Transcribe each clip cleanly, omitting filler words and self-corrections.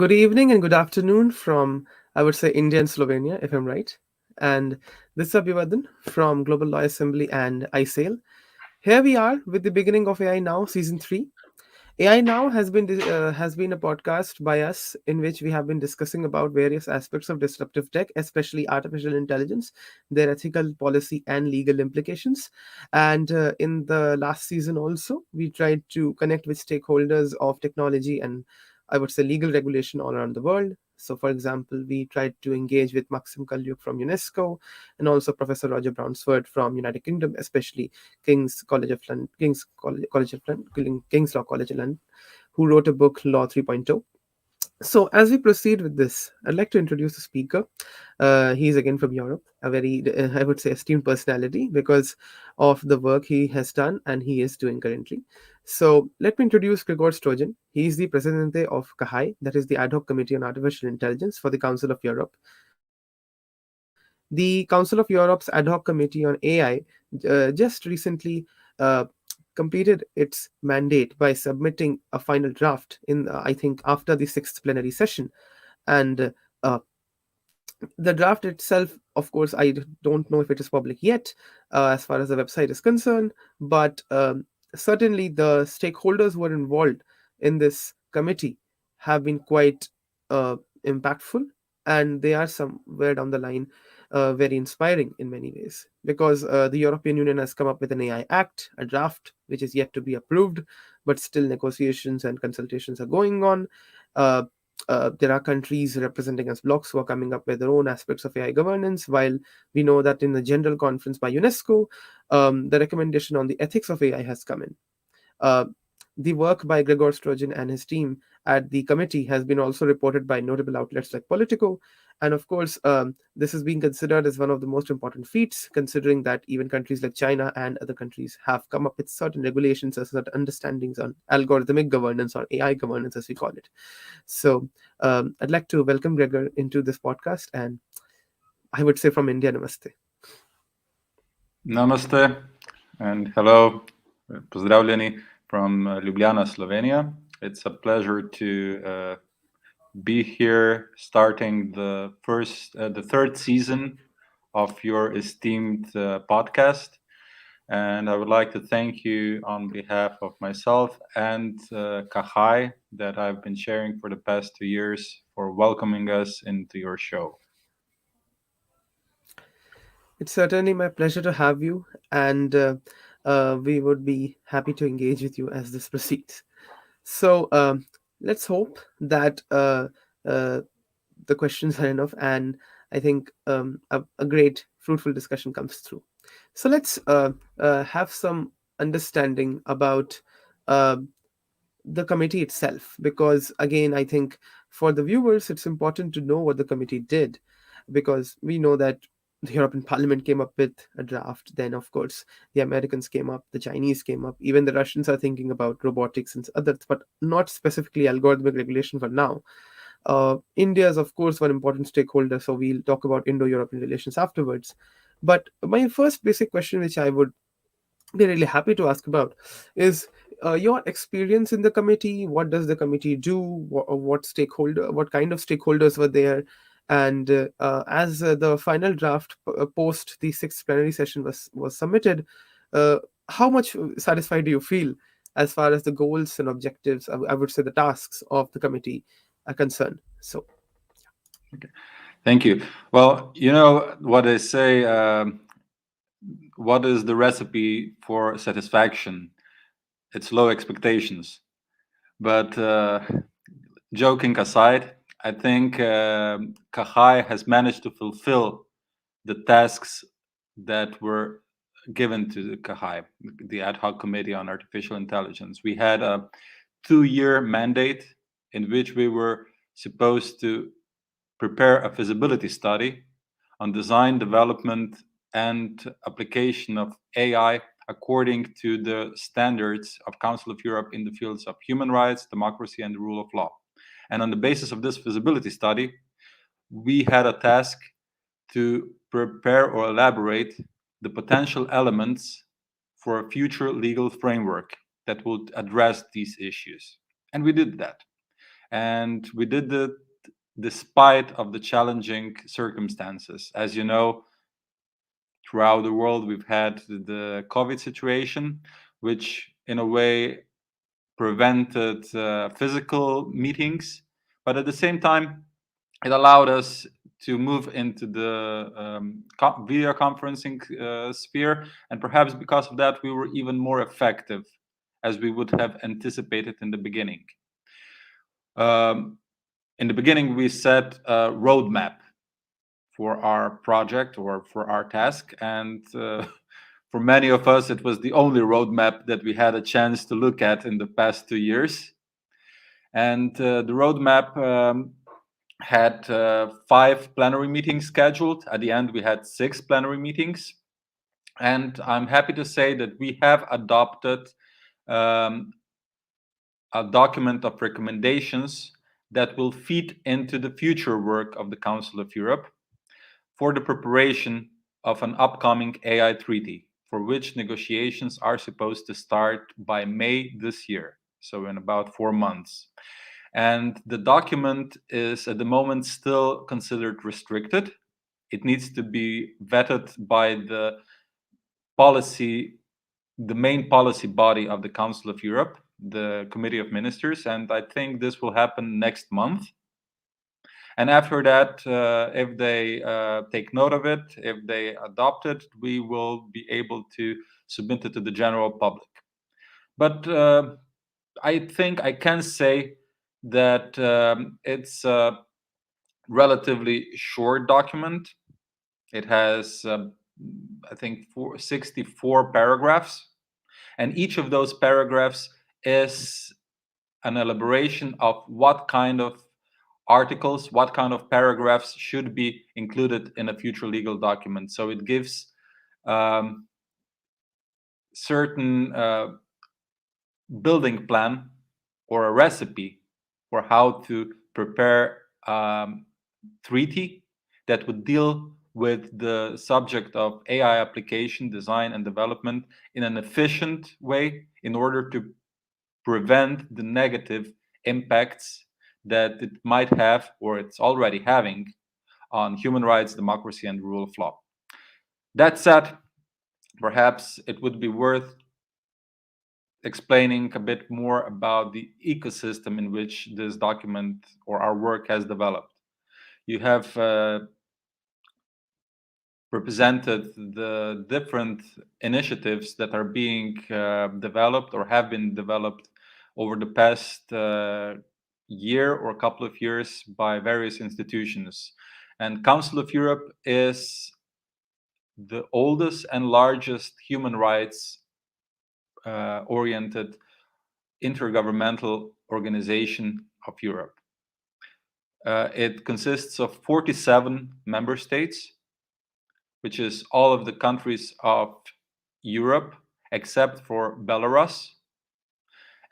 Good evening and good afternoon from, I would say, India and Slovenia, if I'm right. And this is Abhivadan from Global Law Assembly and ISAIL. Here we are with the beginning of AI Now Season 3. AI Now has been a podcast by us in which we have been discussing about various aspects of disruptive tech, especially artificial intelligence, their ethical, policy, and legal implications. And in the last season, also, we tried to connect with stakeholders of technology and I would say legal regulation all around the world. So, for example, we tried to engage with Maxim Kalyuk from UNESCO and also Professor Roger Brownsford from United Kingdom, especially King's Law College of London, who wrote a book, Law 3.0. So, as we proceed with this, I'd like to introduce the speaker. He's again from Europe, a very, I would say, esteemed personality because of the work he has done and he is doing currently. So, let me introduce Gregor Strojan. He is the Presidente of CAHI, that is the Ad hoc Committee on Artificial Intelligence for the Council of Europe. The Council of Europe's Ad hoc Committee on AI just recently uh, completed its mandate by submitting a final draft in, I think, after the sixth plenary session. And the draft itself, of course, don't know if it is public yet, as far as the website is concerned, but certainly the stakeholders who are involved in this committee have been quite uh, impactful, and they are somewhere down the line very inspiring in many ways because the European Union has come up with an AI Act, a draft which is yet to be approved, but still negotiations and consultations are going on. Uh, there are countries representing as blocks who are coming up with their own aspects of AI governance, while we know that in the General Conference by UNESCO, the recommendation on the ethics of AI has come in. Uh, the work by Gregor Strojan and his team at the committee has been also reported by notable outlets like Politico. And of course, this is being considered as one of the most important feats, considering that even countries like China and other countries have come up with certain regulations or certain understandings on algorithmic governance or AI governance, as we call it. So I'd like to welcome Gregor into this podcast, and I would say from India, namaste. Namaste and hello, pozdravljeni from Ljubljana, Slovenia. It's a pleasure to be here, starting the third season of your esteemed podcast. And I would like to thank you on behalf of myself and Kahai that I've been sharing for the past 2 years for welcoming us into your show. It's certainly my pleasure to have you, and we would be happy to engage with you as this proceeds. So let's hope that uh, the questions are enough, and I think a great, fruitful discussion comes through. So let's have some understanding about uh, the committee itself, because again, I think for the viewers, it's important to know what the committee did, because we know that the European Parliament came up with a draft. Then, of course, the Americans came up, the Chinese came up, even the Russians are thinking about robotics and others, but not specifically algorithmic regulation for now. India is, of course, one important stakeholder, so we'll talk about Indo-European relations afterwards. But my first basic question, which I would be really happy to ask about, is your experience in the committee. What does the committee do? What kind of stakeholders were there? And as the final draft post the sixth plenary session was submitted, uh, how much satisfied do you feel as far as the goals and objectives, I would say the tasks of the committee are concerned? So, Okay. Thank you. Well, you know what they say. What is the recipe for satisfaction? It's low expectations. But joking aside, I think Kahai has managed to fulfill the tasks that were given to the Kahai, the Ad hoc Committee on Artificial Intelligence. We had a 2-year mandate in which we were supposed to prepare a feasibility study on design, development, and application of AI according to the standards of Council of Europe in the fields of human rights, democracy, and the rule of law. And on the basis of this feasibility study, we had a task to prepare or elaborate the potential elements for a future legal framework that would address these issues. And we did that. and we did it despite of the challenging circumstances. As you know, throughout the world, we've had the COVID situation, which in a way prevented physical meetings, but at the same time, it allowed us to move into the video conferencing sphere, and perhaps because of that, we were even more effective as we would have anticipated in the beginning. In the beginning, we set a roadmap for our project or for our task, and for many of us, it was the only roadmap that we had a chance to look at in the past 2 years. And the roadmap had 5 plenary meetings scheduled. At the end, we had 6 plenary meetings. And I'm happy to say that we have adopted um, a document of recommendations that will feed into the future work of the Council of Europe for the preparation of an upcoming AI treaty, for which negotiations are supposed to start by May this year, so in about 4 months. And the document is at the moment still considered restricted. It needs to be vetted by the main policy body of the Council of Europe, the Committee of Ministers, and I think this will happen next month. And after that, if they take note of it, if they adopt it, we will be able to submit it to the general public. But I think I can say that it's a relatively short document. It has, I think, 64 paragraphs. And each of those paragraphs is an elaboration of what kind of articles, what kind of paragraphs should be included in a future legal document. So it gives certain building plan or a recipe for how to prepare treaty that would deal with the subject of AI application design and development in an efficient way in order to prevent the negative impacts that it might have or it's already having on human rights, democracy, and rule of law. That said, perhaps it would be worth explaining a bit more about the ecosystem in which this document or our work has developed. You have represented the different initiatives that are being developed or have been developed over the past year or a couple of years by various institutions. And Council of Europe is the oldest and largest human rights oriented intergovernmental organization of Europe. It consists of 47 member states, which is all of the countries of Europe except for Belarus,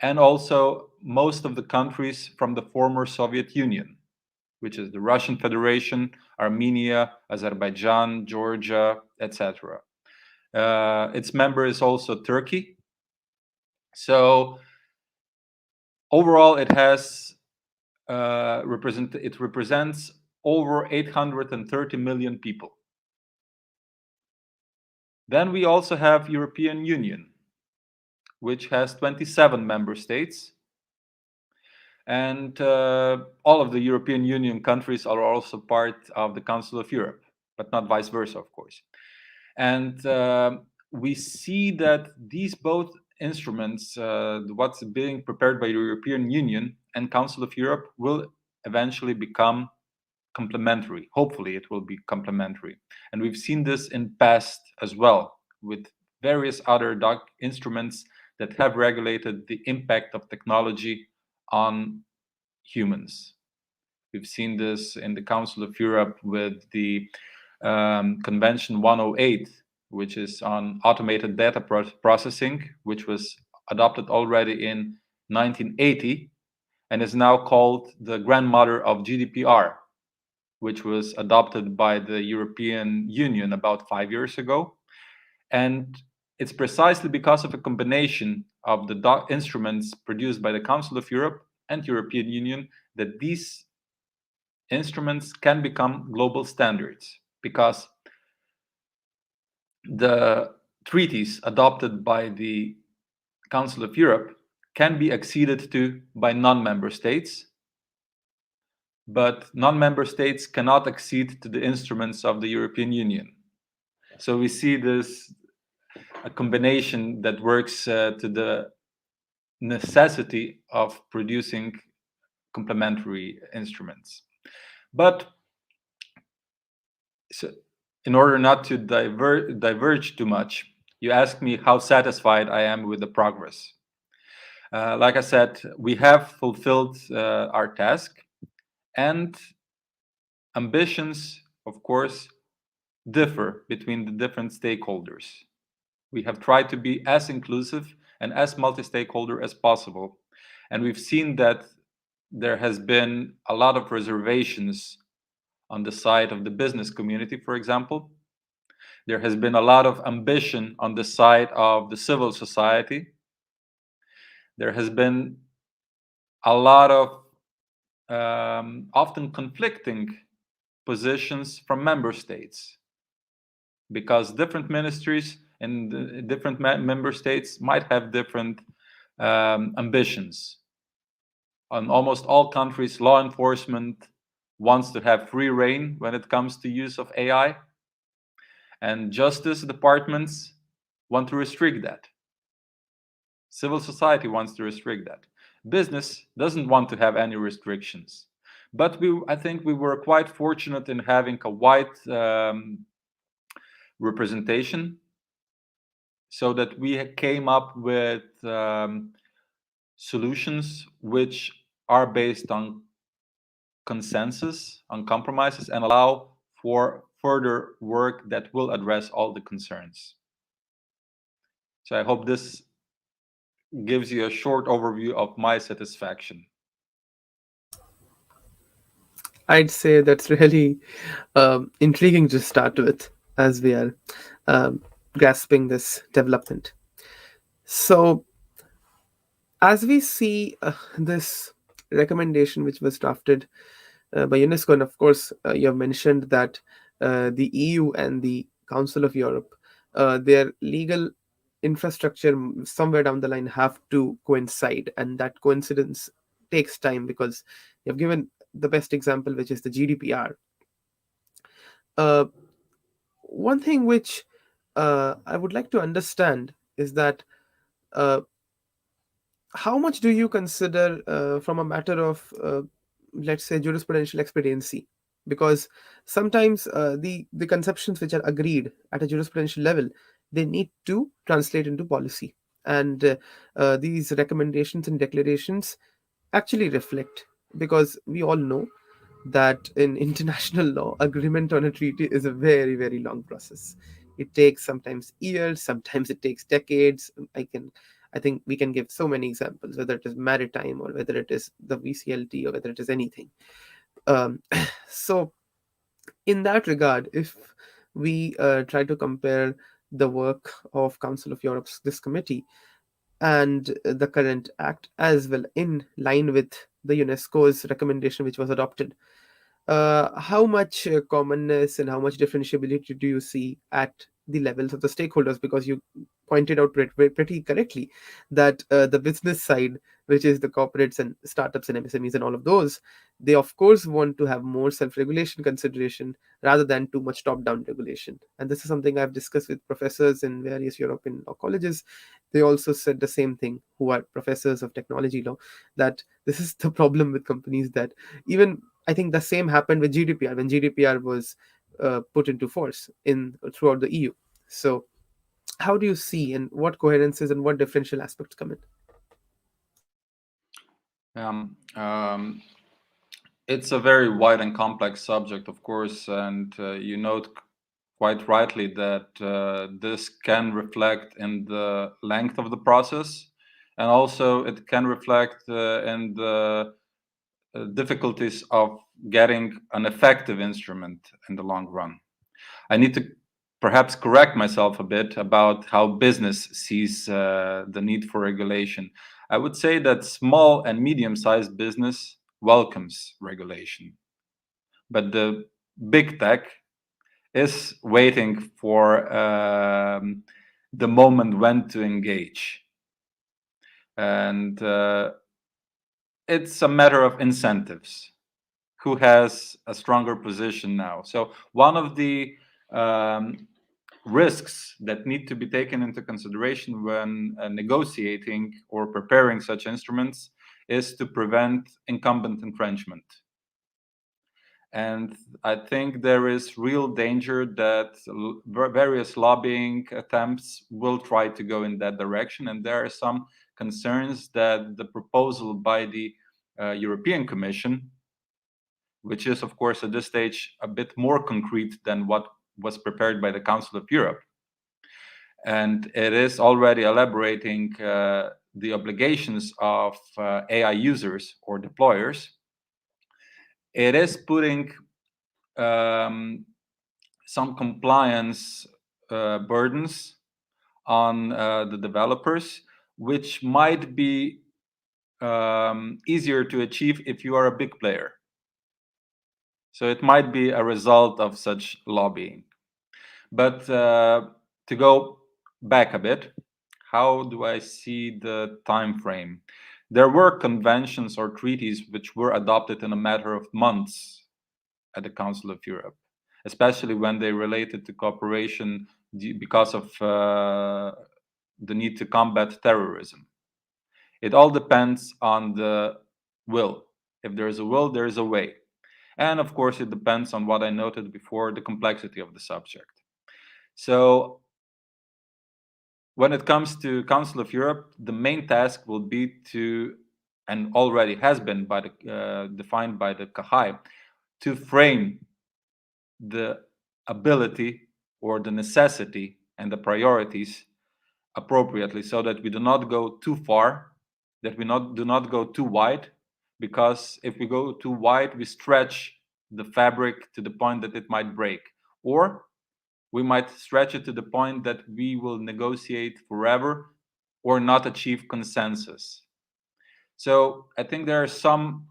and also most of the countries from the former Soviet Union, which is the Russian Federation, Armenia, Azerbaijan, Georgia, etc. Its member is also Turkey. So overall, it has it represents over 830 million people. Then we also have European Union, which has 27 member states. And all of the European Union countries are also part of the Council of Europe, but not vice versa, of course. And we see that these both instruments, what's being prepared by the European Union and Council of Europe, will eventually become complementary. Hopefully it will be complementary. And we've seen this in past as well with various other instruments that have regulated the impact of technology on humans. We've seen this in the Council of Europe with the Convention 108, which is on automated data processing, which was adopted already in 1980 and is now called the grandmother of GDPR, which was adopted by the European Union about 5 years ago. And it's precisely because of a combination of the instruments produced by the Council of Europe and European Union that these instruments can become global standards, because the treaties adopted by the Council of Europe can be acceded to by non-member states, but non-member states cannot accede to the instruments of the European Union. So we see this a combination that works to the necessity of producing complementary instruments. But so, in order not to diverge too much, you asked me how satisfied I am with the progress. Like I said, we have fulfilled our task, and ambitions, of course, differ between the different stakeholders. We have tried to be as inclusive and as multi-stakeholder as possible. And we've seen that there has been a lot of reservations on the side of the business community, for example. There has been a lot of ambition on the side of the civil society. There has been a lot of often conflicting positions from member states, because different ministries in different member states might have different ambitions. On almost all countries, law enforcement wants to have free rein when it comes to use of AI, and justice departments want to restrict that. Civil society wants to restrict that. Business doesn't want to have any restrictions. But I think we were quite fortunate in having a wide representation, so that we came up with solutions which are based on consensus, on compromises, and allow for further work that will address all the concerns. So I hope this gives you a short overview of my satisfaction. I'd say that's really intriguing to start with, as we are grasping this development. So, as we see this recommendation which was drafted by UNESCO, and of course, you have mentioned that the EU and the Council of Europe, their legal infrastructure somewhere down the line have to coincide, and that coincidence takes time, because you have given the best example, which is the GDPR. Uh, One thing which I would like to understand is that uh, how much do you consider from a matter of let's say jurisprudential expediency, because sometimes the conceptions which are agreed at a jurisprudential level, they need to translate into policy, and these recommendations and declarations actually reflect, because we all know that in international law, agreement on a treaty is a very, very long process. It takes sometimes years, sometimes it takes decades. I think we can give so many examples, whether it is maritime or whether it is the VCLT or whether it is anything. Um, so, in that regard, if we try to compare the work of Council of Europe's this committee and the current act as well, in line with the UNESCO's recommendation which was adopted, how much commonness and how much differentiability do you see at the levels of the stakeholders? Because you pointed out pretty correctly that the business side, which is the corporates and startups and MSMEs and all of those, they of course want to have more self-regulation consideration rather than too much top-down regulation. And this is something I've discussed with professors in various European law colleges. They also said the same thing, who are professors of technology law, that this is the problem with companies, that even I think the same happened with GDPR when GDPR was put into force in throughout the EU. So, how do you see, and what coherences and what differential aspects come in? Um, um, it's a very wide and complex subject, of course, and you note quite rightly that this can reflect in the length of the process, and also it can reflect in the difficulties of getting an effective instrument in the long run. I need to perhaps correct myself a bit about how business sees the need for regulation. I would say that small and medium-sized business welcomes regulation, but the big tech is waiting for the moment when to engage. And it's a matter of incentives. Who has a stronger position now? So one of the risks that need to be taken into consideration when negotiating or preparing such instruments is to prevent incumbent infringement. And I think there is real danger that various lobbying attempts will try to go in that direction. And there are some concerns that the proposal by the European Commission, which is, of course, at this stage a bit more concrete than what was prepared by the Council of Europe, and it is already elaborating the obligations of AI users or deployers. It is putting some compliance burdens on the developers, which might be easier to achieve if you are a big player. So it might be a result of such lobbying. But to go back a bit, how do I see the time frame? There were conventions or treaties which were adopted in a matter of months at the Council of Europe, especially when they related to cooperation because of the need to combat terrorism. It all depends on the will. If there is a will, there is a way. And of course, it depends on what I noted before, the complexity of the subject. So when it comes to Council of Europe, the main task will be to, and already has been by the, defined by the CAHI, to frame the ability or the necessity and the priorities appropriately, so that we do not go too far, that we do not go too wide, because if we go too wide, we stretch the fabric to the point that it might break, or we might stretch it to the point that we will negotiate forever or not achieve consensus. So I think there are some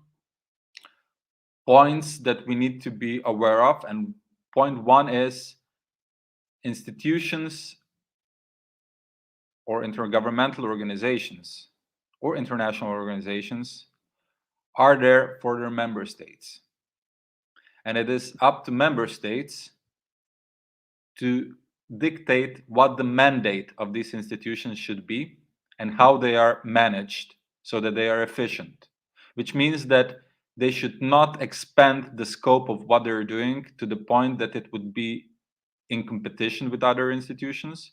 points that we need to be aware of. And point one is institutions or intergovernmental organizations or international organizations are there for their member states. And it is up to member states to dictate what the mandate of these institutions should be and how they are managed so that they are efficient, which means that they should not expand the scope of what they're doing to the point that it would be in competition with other institutions,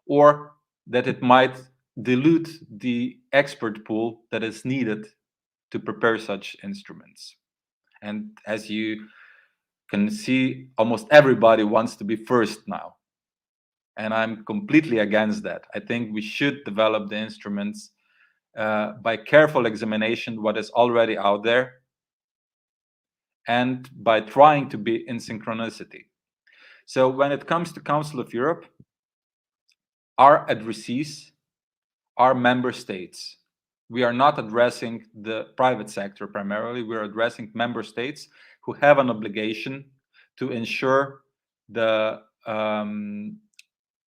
or that it might dilute the expert pool that is needed to prepare such instruments. And as you can see, almost everybody wants to be first now. And I'm completely against that. I think we should develop the instruments by careful examination what is already out there, and by trying to be in synchronicity. So when it comes to Council of Europe, our addressees are member states. We are not addressing the private sector primarily. We're addressing member states who have an obligation to ensure the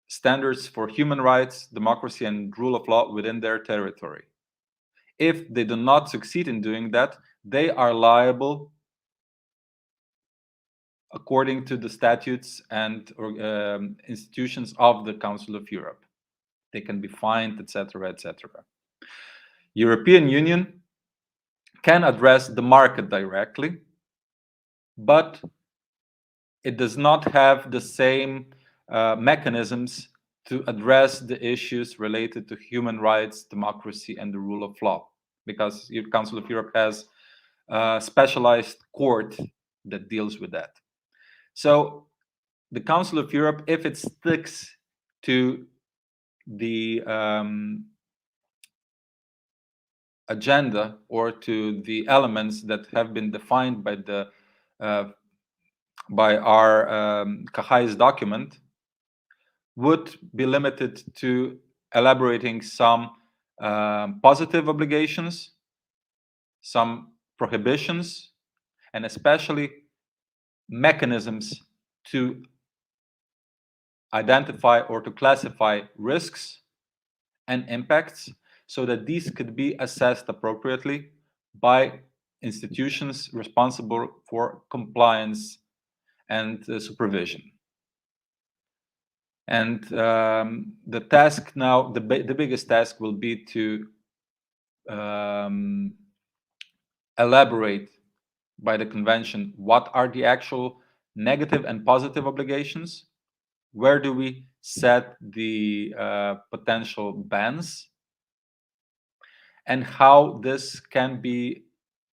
standards for human rights, democracy, and rule of law within their territory. If they do not succeed in doing that, they are liable according to the statutes and institutions of the Council of Europe. They can be fined, etc., etc. European Union can address the market directly, but it does not have the same mechanisms to address the issues related to human rights, democracy, and the rule of law, because the Council of Europe has a specialized court that deals with that. So the Council of Europe, if it sticks to the agenda or to the elements that have been defined by the by our CAHI's document, would be limited to elaborating some positive obligations, some prohibitions, and especially mechanisms to identify or to classify risks and impacts so that these could be assessed appropriately by institutions responsible for compliance and supervision. And the task now, the biggest task will be to um, elaborate by the convention what are the actual negative and positive obligations, where do we set the potential bans, and how this can be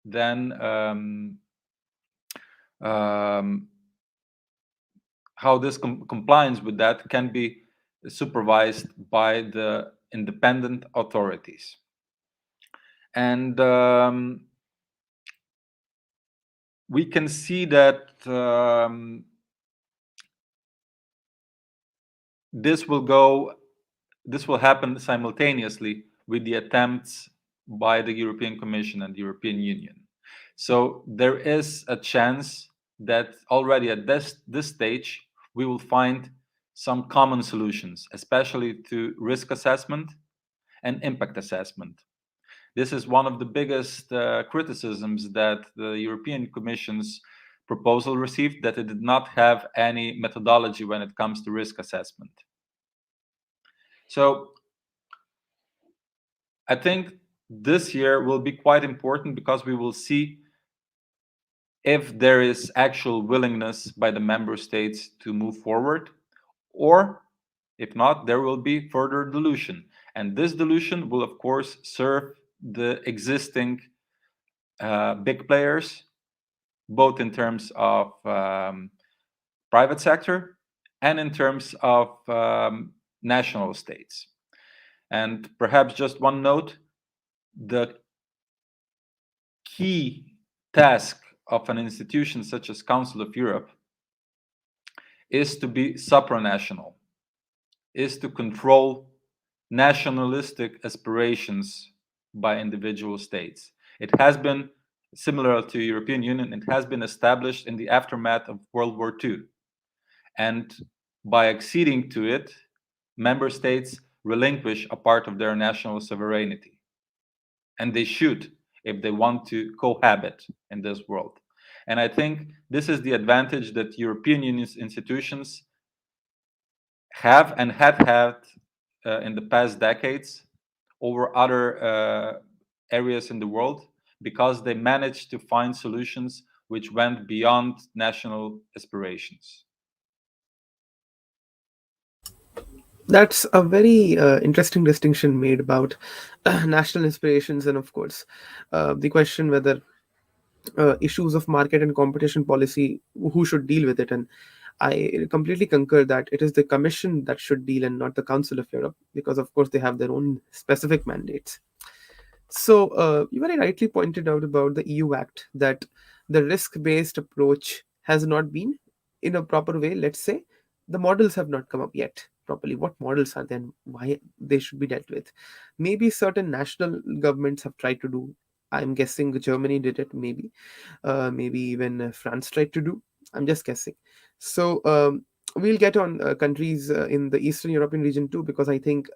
then um, how this compliance with that can be supervised by the independent authorities. And we can see that this will happen simultaneously with the attempts by the European Commission and the European Union. So there is a chance that already at this stage we will find some common solutions, especially to risk assessment and impact assessment. This is one of the biggest criticisms that the European Commission's proposal received, that it did not have any methodology when it comes to risk assessment. So I think this year will be quite important because we will see if there is actual willingness by the member states to move forward, or if not, there will be further dilution. And this dilution will, of course, serve the existing big players, both in terms of private sector and in terms of national states. And perhaps just one note, the key task of an institution such as Council of Europe is to be supranational, is to control nationalistic aspirations by individual states. It has been similar to European Union, it has been established in the aftermath of World War II. And by acceding to it, member states relinquish a part of their national sovereignty. And they should, if they want to cohabit in this world. And I think this is the advantage that European Union institutions have and had in the past decades over other areas in the world, because they managed to find solutions which went beyond national aspirations. That's a very interesting distinction made about national inspirations, and of course, the question whether issues of market and competition policy, who should deal with it. And I completely concur that it is the Commission that should deal and not the Council of Europe, because of course they have their own specific mandates. So, you very rightly pointed out about the EU Act that the risk based approach has not been in a proper way. Let's say the models have not come up yet properly. What models are then? Why they should be dealt with? Maybe certain national governments have tried to do. I'm guessing Germany did it, maybe even France tried to do. I'm just guessing. So, we'll get on countries in the Eastern European region too, because I think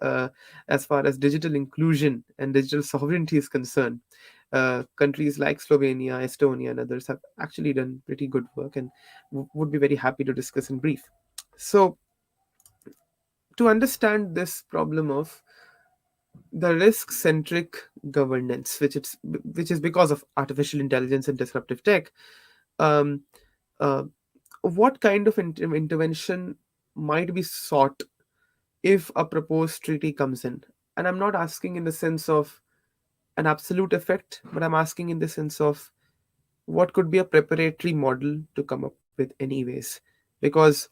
as far as digital inclusion and digital sovereignty is concerned, countries like Slovenia, Estonia, and others have actually done pretty good work, and would be very happy to discuss in brief. So, to understand this problem of the risk-centric governance, which is because of artificial intelligence and disruptive tech, um, uh, what kind of intervention might be sought if a proposed treaty comes in? And I'm not asking in the sense of an absolute effect, but I'm asking in the sense of what could be a preparatory model to come up with, anyways. Because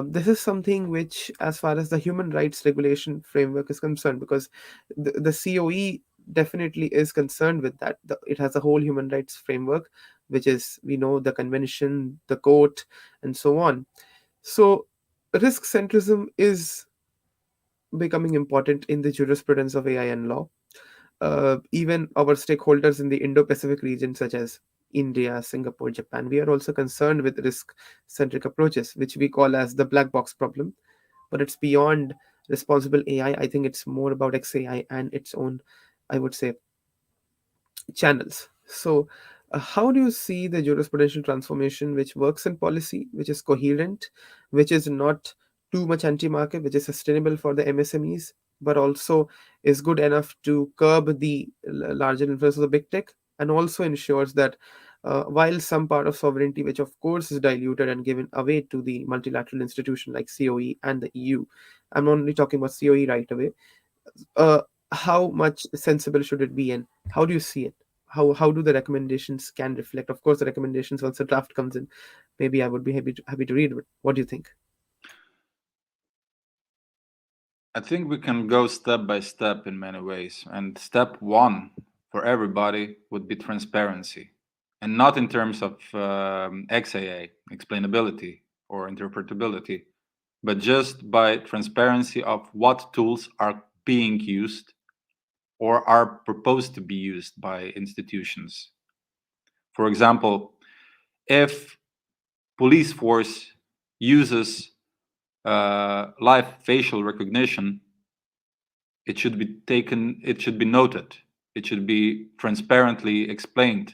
this is something which, as far as the human rights regulation framework is concerned, because the COE definitely is concerned with that. It has a whole human rights framework, which is, we know, the convention, the court, and so on. So, risk centrism is becoming important in the jurisprudence of AI and law. Even our stakeholders in the Indo-Pacific region, such as India, Singapore, Japan, we are also concerned with risk-centric approaches, which we call as the black box problem. But it's beyond responsible AI. I think it's more about XAI and its own, I would say, channels. So, how do you see the jurisprudential transformation which works in policy, which is coherent, which is not too much anti market, which is sustainable for the MSMEs, but also is good enough to curb the larger influence of the big tech, and also ensures that while some part of sovereignty, which of course is diluted and given away to the multilateral institution like COE and the EU, I'm only talking about COE right away, uh, how much sensible should it be, and how do you see it? How do the recommendations can reflect? Of course, the recommendations once the draft comes in, maybe I would be happy to read it. What do you think? I think we can go step by step in many ways. And step one for everybody would be transparency. And not in terms of XAA, explainability or interpretability, but just by transparency of what tools are being used or are proposed to be used by institutions. For example, if police force uses live facial recognition, it should be noted, it should be transparently explained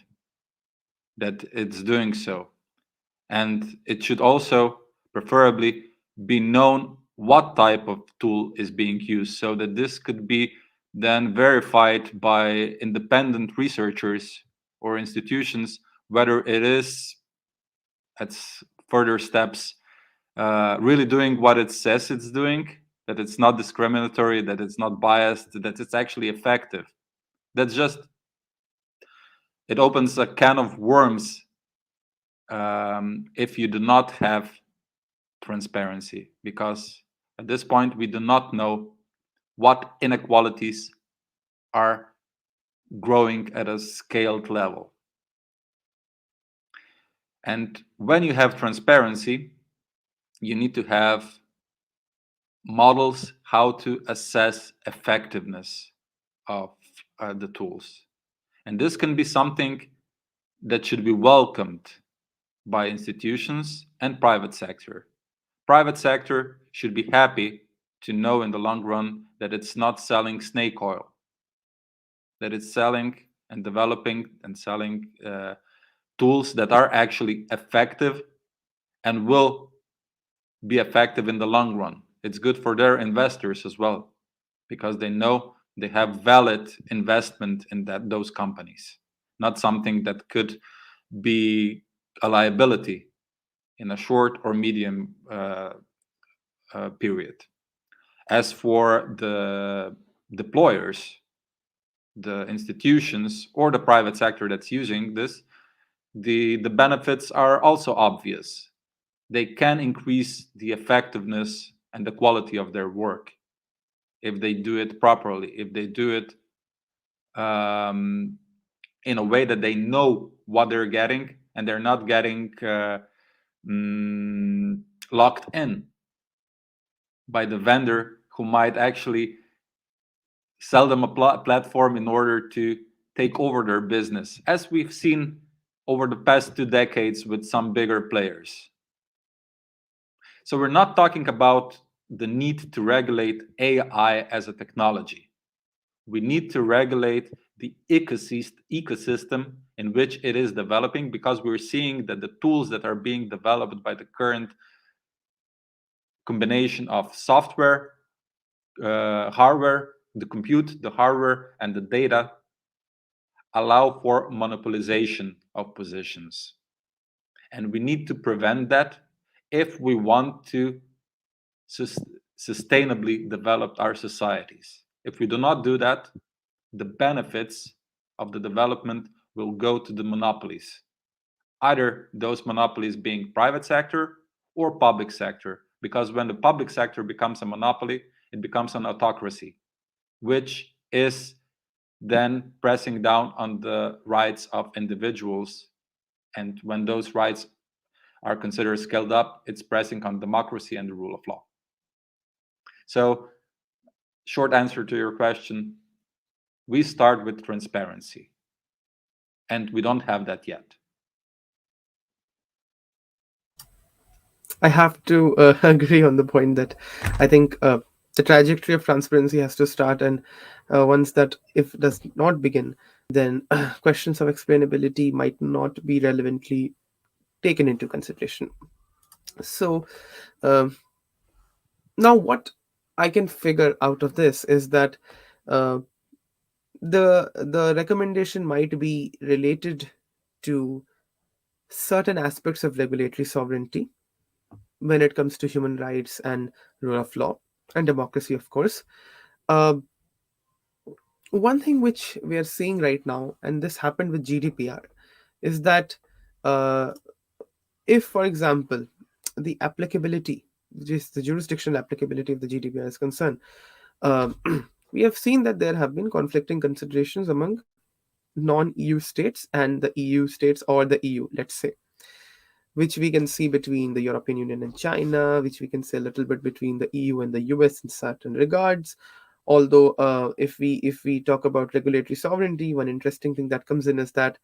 that it's doing so. And it should also preferably be known what type of tool is being used so that this could be then verified by independent researchers or institutions whether it is at further steps really doing what it says it's doing, that it's not discriminatory, that it's not biased, that it's actually effective. That's just, it opens a can of worms if you do not have transparency, because at this point we do not know what inequalities are growing at a scaled level. And when you have transparency, you need to have models how to assess effectiveness of the tools. And this can be something that should be welcomed by institutions and private sector. Private sector should be happy to know in the long run that it's not selling snake oil, that it's selling and developing and selling tools that are actually effective and will be effective in the long run. It's good for their investors as well, because they know they have valid investment in those companies, not something that could be a liability in a short or medium period. As for the deployers, the institutions or the private sector that's using this, the benefits are also obvious. They can increase the effectiveness and the quality of their work if they do it properly, if they do it in a way that they know what they're getting and they're not getting locked in by the vendor who might actually sell them a platform in order to take over their business, as we've seen over the past 2 decades with some bigger players. So we're not talking about the need to regulate AI as a technology. We need to regulate the ecosystem in which it is developing, because we're seeing that the tools that are being developed by the current combination of software, hardware, the compute, the hardware, and the data allow for monopolization of positions. And we need to prevent that if we want to sustainably develop our societies. If we do not do that, the benefits of the development will go to the monopolies, either those monopolies being private sector or public sector, because when the public sector becomes a monopoly, it becomes an autocracy, which is then pressing down on the rights of individuals. And when those rights are considered scaled up, it's pressing on democracy and the rule of law. So, short answer to your question, We start with transparency, and we don't have that yet. I have to agree on the point that I think the trajectory of transparency has to start, and once that if does not begin, then questions of explainability might not be relevantly taken into consideration. So um, now, what I can figure out of this is that uh, the recommendation might be related to certain aspects of regulatory sovereignty when it comes to human rights and rule of law and democracy, of course. Uh, One thing which we are seeing right now, and this happened with GDPR, is that uh, if, for example, the applicability, just the jurisdictional applicability of the GDPR is concerned, um, we have seen that there have been conflicting considerations among non-EU states and the EU states, or the EU, let's say, which we can see between the European Union and China, which we can say a little bit between the EU and the US in certain regards. Although, if we talk about regulatory sovereignty, one interesting thing that comes in is that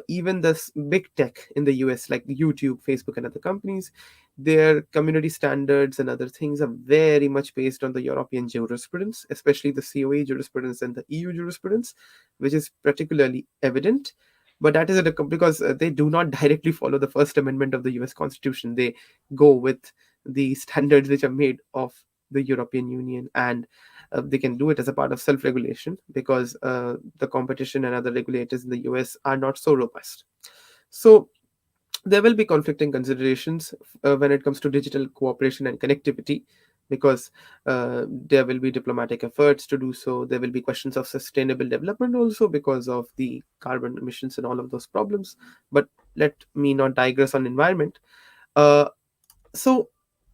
even this big tech in the US, like YouTube, Facebook, and other companies, their community standards and other things are very much based on the European jurisprudence, especially the COA jurisprudence and the EU jurisprudence, which is particularly evident. But that is because they do not directly follow the First Amendment of the US Constitution. They go with the standards which are made of the European Union, and they can do it as a part of self-regulation because the competition and other regulators in the US are not so robust. So there will be conflicting considerations when it comes to digital cooperation and connectivity, because there will be diplomatic efforts to do so. There will be questions of sustainable development also because of the carbon emissions and all of those problems. But let me not digress on environment. uh, so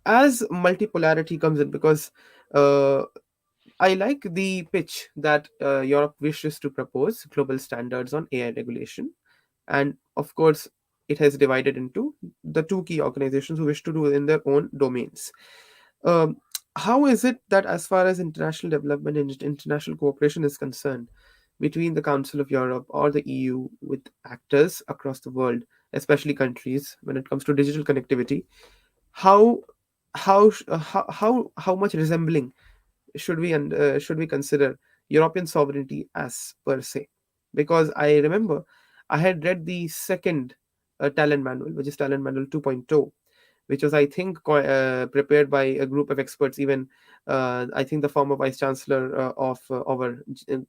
as multipolarity comes in, because uh, I like the pitch that Europe wishes to propose global standards on AI regulation. And of course, it has divided into the two key organizations who wish to do it in their own domains. Um, how is it that, as far as international development and international cooperation is concerned, between the Council of Europe or the EU with actors across the world, especially countries, when it comes to digital connectivity, how how much resembling should we consider European sovereignty as per se? Because I remember I had read the second talent manual, which is talent manual 2.0, which was, I think, prepared by a group of experts. Even I think the former vice chancellor of our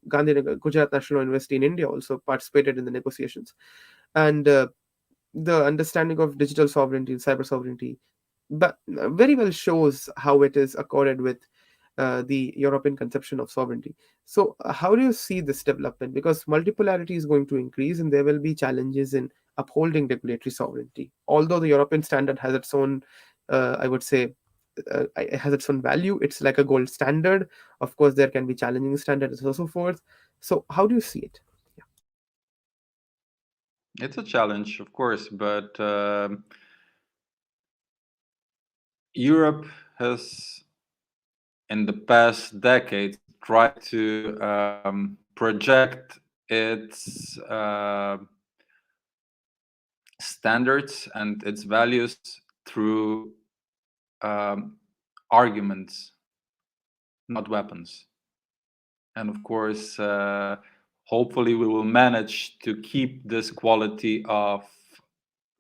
Gandhinagar Gujarat National University in India also participated in the negotiations. And the understanding of digital sovereignty and cyber sovereignty, but very well shows how it is accorded with the European conception of sovereignty. So, how do you see this development? Because multipolarity is going to increase, and there will be challenges in upholding regulatory sovereignty. Although the European standard has its own, I would say, it has its own value. It's like a gold standard. Of course, there can be challenging standards and so forth. So, how do you see it? It's a challenge, of course, but Europe has, in the past decades, tried to project its standards and its values through um, arguments, not weapons. And of course, hopefully, we will manage to keep this quality of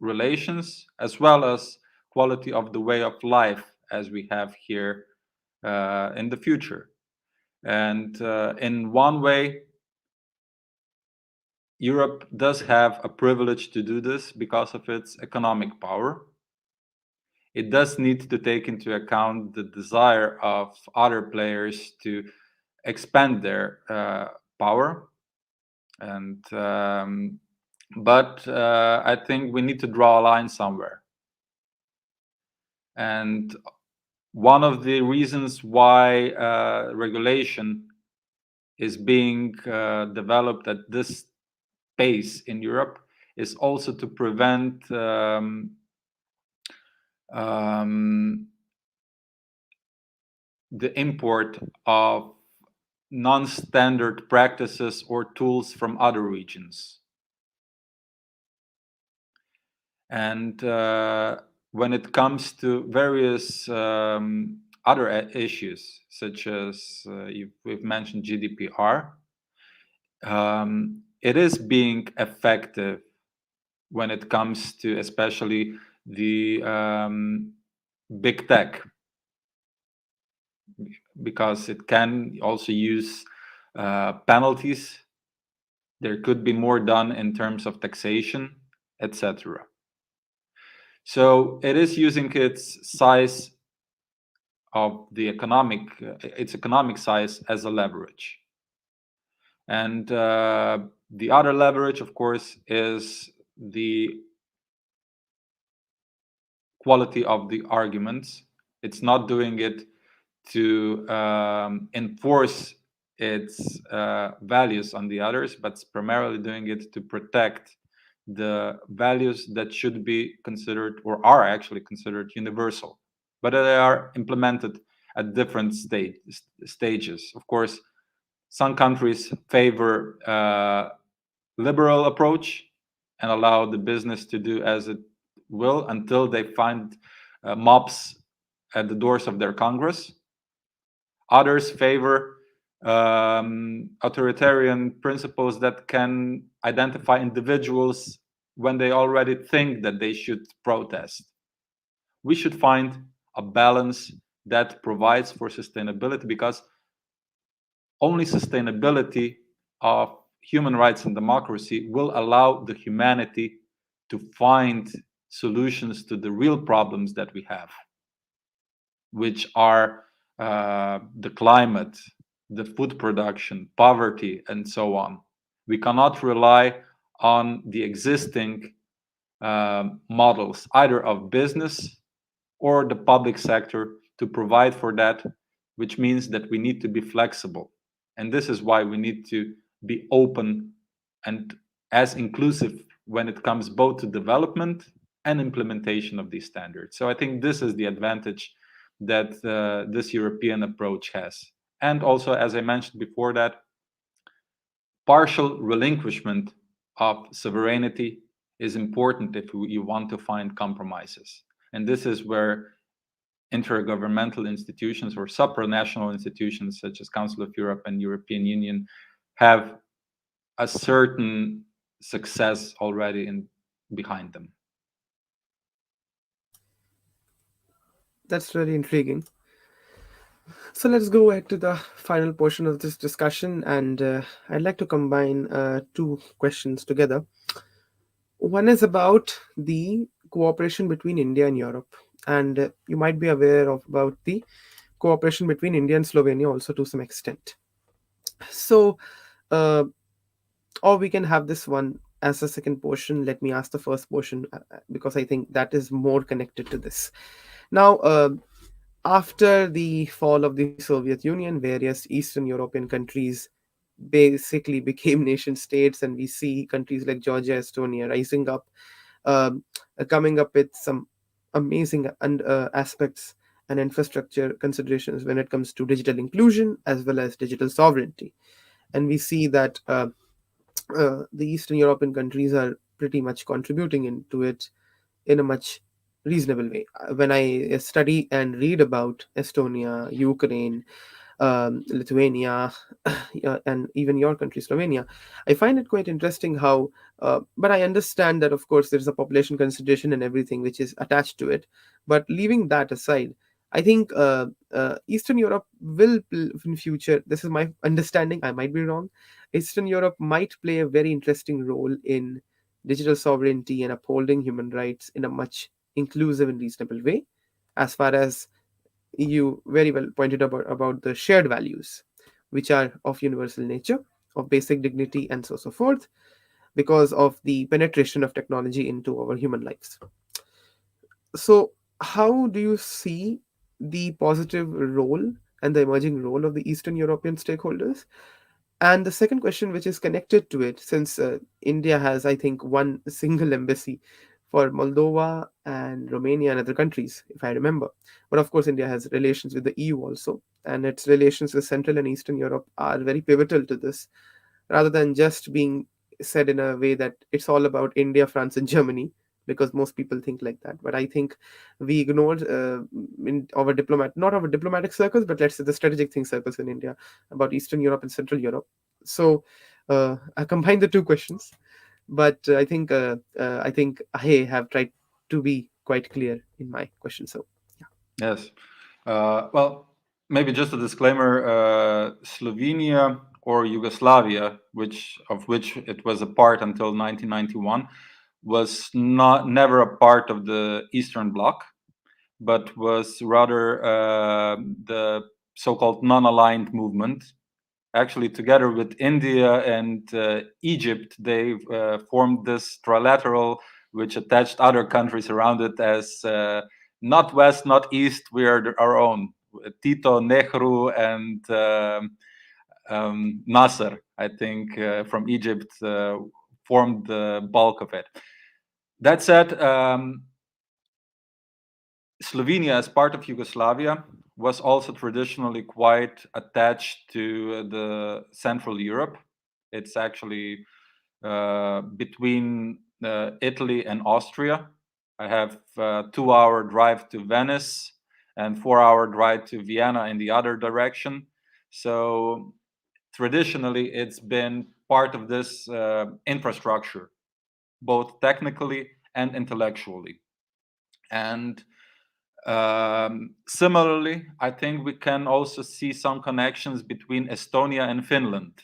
relations as well as quality of the way of life as we have here in the future. And in one way, Europe does have a privilege to do this because of its economic power. It does need to take into account the desire of other players to expand their power. And but I think we need to draw a line somewhere. And one of the reasons why regulation is being developed at this pace in Europe is also to prevent um, the import of non-standard practices or tools from other regions. And when it comes to various other issues, such as we've mentioned GDPR, it is being effective when it comes to especially the big tech, because it can also use penalties. There could be more done in terms of taxation, etc. So it is using its size of the its economic size as a leverage. And the other leverage, of course, is the quality of the arguments. It's not doing it to enforce its values on the others, but it's primarily doing it to protect the values that should be considered or are actually considered universal, but they are implemented at different stages. Of course, some countries favor liberal approach and allow the business to do as it will until they find mobs at the doors of their Congress. Others favor authoritarian principles that can identify individuals when they already think that they should protest. We should find a balance that provides for sustainability, because only sustainability of human rights and democracy will allow the humanity to find solutions to the real problems that we have, which are the climate, the food production, poverty, and so on. We cannot rely on the existing models, either of business or the public sector, to provide for that, which means that we need to be flexible. And this is why we need to be open and as inclusive when it comes both to development and implementation of these standards. So I think this is the advantage that this European approach has. And also, as I mentioned before, that partial relinquishment of sovereignty is important if you want to find compromises. And this is where intergovernmental institutions or supranational institutions such as Council of Europe and European Union have a certain success already behind them. That's really intriguing. So let's go ahead to the final portion of this discussion, and I'd like to combine two questions together. One is about the cooperation between India and Europe, and you might be aware of about the cooperation between India and Slovenia also to some extent. So, uh, or we can have this one as a second portion. Let me ask the first portion because I think that is more connected to this. Now, after the fall of the Soviet Union, various Eastern European countries basically became nation states, and we see countries like Georgia, Estonia rising up, um, coming up with some amazing aspects and infrastructure considerations when it comes to digital inclusion as well as digital sovereignty. And we see that the Eastern European countries are pretty much contributing into it in a much reasonable way. When I study and read about Estonia, Ukraine, Lithuania, and even your country, Slovenia, I find it quite interesting how, but I understand that, of course, there's a population consideration and everything which is attached to it. But leaving that aside, I think Eastern Europe will, in future, this is my understanding, I might be wrong, Eastern Europe might play a very interesting role in digital sovereignty and upholding human rights in a much inclusive and reasonable way, as far as you very well pointed about the shared values, which are of universal nature, of basic dignity, and so forth, because of the penetration of technology into our human lives. So, how do you see the positive role and the emerging role of the Eastern European stakeholders? And the second question, which is connected to it, since India has, I think, one single embassy for Moldova and Romania and other countries, if I remember. But of course, India has relations with the EU also, and its relations with Central and Eastern Europe are very pivotal to this, rather than just being said in a way that it's all about India, France, and Germany, because most people think like that. But I think we ignored in our not our diplomatic circles, but let's say the strategic think circles in India about Eastern Europe and Central Europe. So I combined the two questions, but I think I have tried to be quite clear in my question. So yeah. Yes. Well, maybe just a disclaimer: Slovenia or Yugoslavia, which it was a part until 1991, was not never a part of the Eastern Bloc, but was rather the so-called non-aligned movement. Actually, together with India and Egypt, they formed this trilateral, which attached other countries around it as not West, not East, we are our own. Tito, Nehru, and Nasser, I think, from Egypt, formed the bulk of it. That said, Slovenia, as part of Yugoslavia, was also traditionally quite attached to the Central Europe. It's actually between Italy and Austria. I have a 2-hour drive to Venice and 4-hour drive to Vienna in the other direction. So traditionally, it's been part of this infrastructure, both technically and intellectually. And similarly, I think we can also see some connections between Estonia and Finland,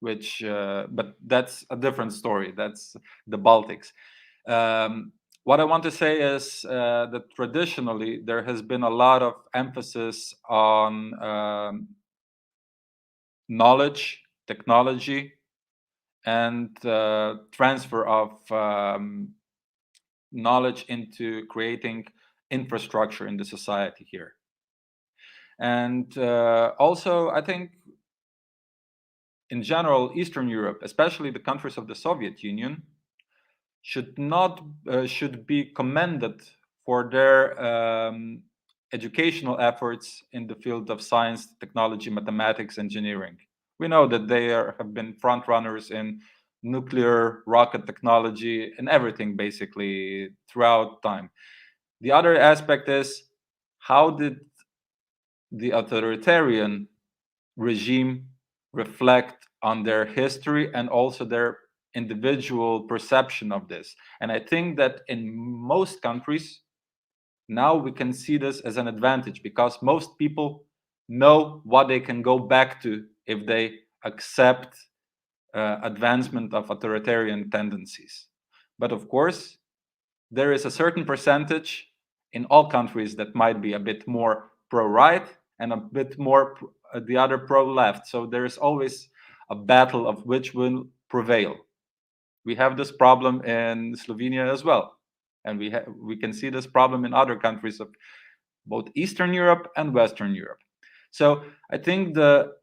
but that's a different story. That's the Baltics. What I want to say is that traditionally there has been a lot of emphasis on knowledge, technology, and transfer of knowledge into creating infrastructure in the society here. And also, I think in general, Eastern Europe, especially the countries of the Soviet Union, should be commended for their educational efforts in the field of science, technology, mathematics, engineering. We know that they have been front runners in nuclear, rocket technology, and everything basically throughout time. The other aspect is, how did the authoritarian regime reflect on their history and also their individual perception of this? And I think that in most countries, now we can see this as an advantage, because most people know what they can go back to if they accept advancement of authoritarian tendencies. But of course, there is a certain percentage in all countries that might be a bit more pro-right and a bit more the other pro-left. So there is always a battle of which will prevail. We have this problem in Slovenia as well, and we can see this problem in other countries of both Eastern Europe and Western Europe. So I think the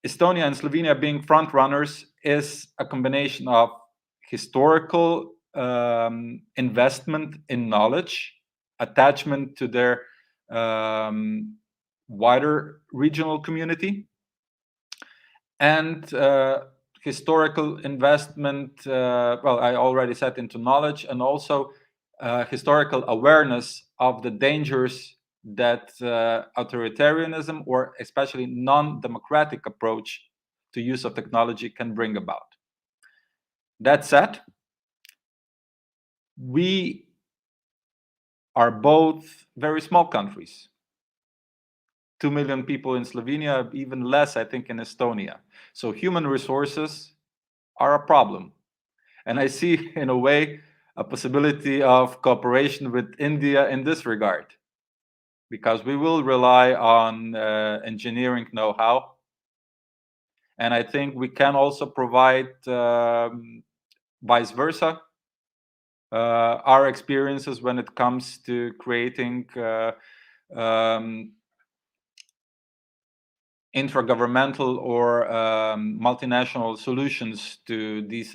Estonia and Slovenia being front runners is a combination of historical investment in knowledge, attachment to their wider regional community, and historical investment. Well, I already said, into knowledge, and also historical awareness of the dangers that authoritarianism, or especially non-democratic approach to use of technology, can bring about. That said, we are both very small countries. 2 million people in Slovenia, even less, I think, in Estonia. So human resources are a problem. And I see, in a way, a possibility of cooperation with India in this regard, because we will rely on engineering know-how. And I think we can also provide vice versa, our experiences when it comes to creating intragovernmental or multinational solutions to these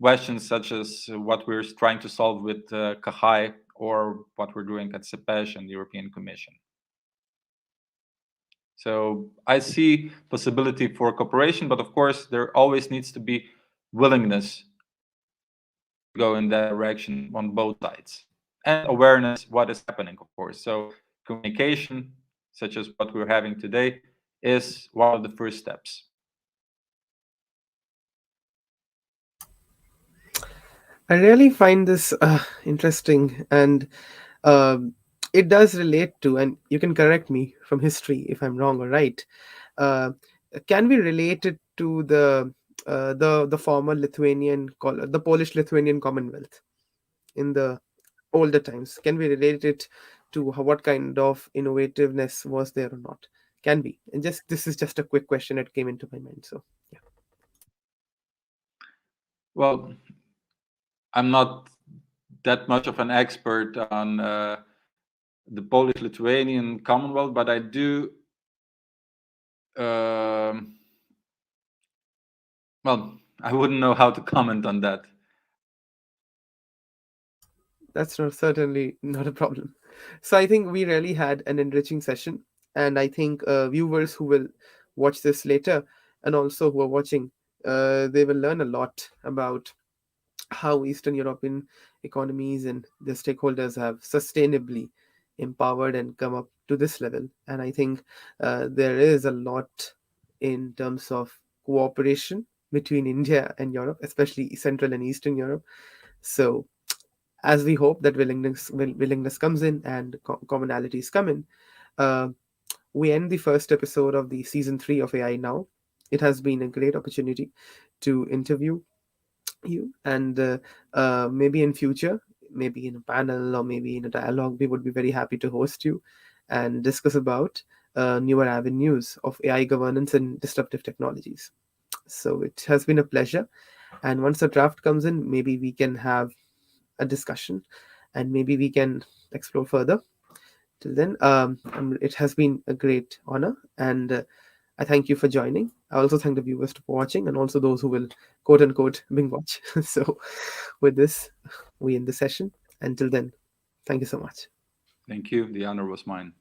questions such as what we're trying to solve with Kahai or what we're doing at CEPES and the European Commission. So I see possibility for cooperation, but of course there always needs to be willingness to go in that direction on both sides, and awareness what is happening, of course. So communication, such as what we're having today, is one of the first steps. I really find this interesting, and um, it does relate to, and you can correct me from history if I'm wrong or right. Uh, can we relate it to the former the Polish Lithuanian Commonwealth in the older times? Can we relate it to what kind of innovativeness was there or not? Can we? And just this is just a quick question that came into my mind. So yeah, Well, I'm not that much of an expert on the Polish-Lithuanian Commonwealth, but I do. Um, well, I wouldn't know how to comment on that. that's not certainly not a problem. So I think we really had an enriching session, and I think viewers who will watch this later and also who are watching, they will learn a lot about how Eastern European economies and their stakeholders have sustainably empowered and come up to this level. And I think there is a lot in terms of cooperation between India and Europe, especially Central and Eastern Europe. So as we hope that willingness comes in and commonalities come in, uh, we end the first episode of the season 3 of AI Now. It has been a great opportunity to interview you, and maybe in future, maybe in a panel or maybe in a dialogue, we would be very happy to host you and discuss about newer avenues of AI governance and disruptive technologies. So it has been a pleasure, and once the draft comes in, maybe we can have a discussion and maybe we can explore further. Till then, it has been a great honor, and I thank you for joining. I also thank the viewers for watching, and also those who will quote unquote Bing watch. So, with this, we end the session. Until then, thank you so much. Thank you. The honor was mine.